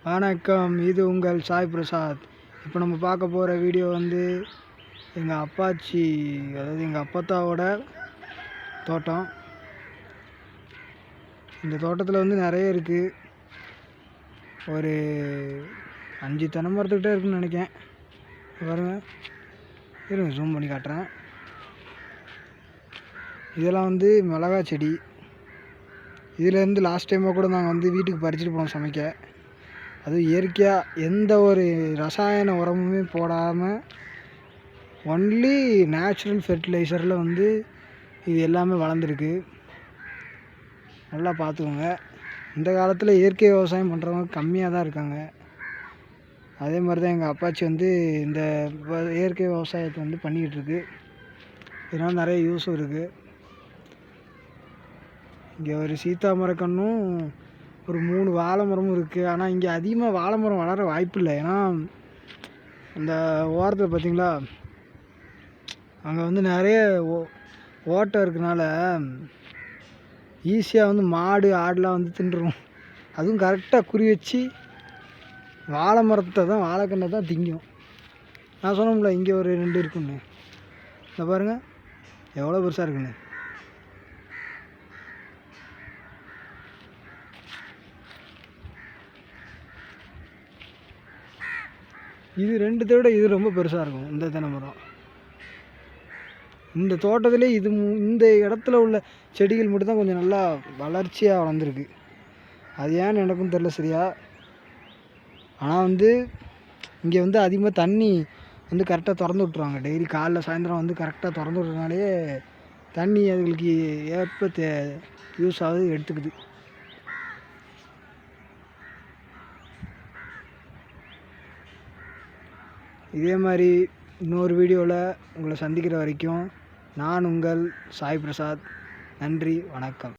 வணக்கம், இது உங்கள் சாய் பிரசாத். இப்போ நம்ம பார்க்க போகிற வீடியோ வந்து எங்கள் அப்பாச்சி, அதாவது எங்கள் அப்பத்தாவோட தோட்டம். இந்த தோட்டத்தில் வந்து நிறைய இருக்குது. ஒரு 5 தென்னை மரத்துக்கிட்ட இருக்குன்னு நினைக்கிறேன். பாருங்கள், இருங்க ஜூம் பண்ணி காட்டுறேன். இதெல்லாம் வந்து மிளகா செடி. இதிலேருந்து லாஸ்ட் டைமாக கூட நாங்கள் வந்து வீட்டுக்கு பறிச்சுட்டு போனோம் சமைக்க. அதுவும் இயற்கையாக எந்த ஒரு ரசாயன உரமுமே போடாமல் ஒன்லி நேச்சுரல் ஃபெர்டிலைசரில் வந்து இது எல்லாமே வளர்ந்துருக்கு. நல்லா பார்த்துக்கோங்க. இந்த காலத்தில் இயற்கை விவசாயம் பண்ணுறவங்க கம்மியாக தான் இருக்காங்க. அதே மாதிரி தான் எங்கள் அப்பாச்சி வந்து இந்த இயற்கை விவசாயத்தை வந்து பண்ணிக்கிட்டு இருக்கு. இதனால் நிறைய யூஸும் இருக்குது. இங்கே ஒரு சீத்தா மரக்கன்றும் ஒரு 3 வாழை மரமும் இருக்குது. ஆனால் இங்கே அதிகமாக வாழை மரம் வளர வாய்ப்பு இல்லை. ஏன்னா அந்த ஓரத்தில் பார்த்திங்களா, அங்கே வந்து நிறைய ஓட்டை இருக்கனால ஈஸியாக வந்து மாடு ஆடுலாம் வந்து தின்றுடும். அதுவும் கரெக்டாக குறி வச்சு வாழை மரத்தை தான், வாழைக்கண்ணை தான் திங்கும். நான் சொன்னோம்ல இங்கே ஒரு 2 இருக்குன்னு. இந்த பாருங்கள் எவ்வளோ பெருசாக இருக்குன்னு. இது 2 விட இது ரொம்ப பெருசாக இருக்கும். இந்த தென்னை மரம் இந்த தோட்டத்திலே இது இந்த இடத்துல உள்ள செடிகள் மட்டும் தான் கொஞ்சம் நல்லா வளர்ச்சியாக வளர்ந்துருக்கு. அது ஏன்னு எனக்கும் தெரில சரியா. ஆனால் வந்து இங்கே வந்து அதிகமாக தண்ணி வந்து கரெக்டாக திறந்து விட்ருவாங்க. டெய்லி காலைல சாயந்தரம் வந்து கரெக்டாக திறந்து விட்றதுனாலே தண்ணி அதுகளுக்கு ஏற்ப யூஸ் ஆகுது, எடுத்துக்குது. இதே மாதிரி இன்னொரு வீடியோவில் உங்களை சந்திக்கிற வரைக்கும் நான் உங்கள் சாய் பிரசாத். நன்றி, வணக்கம்.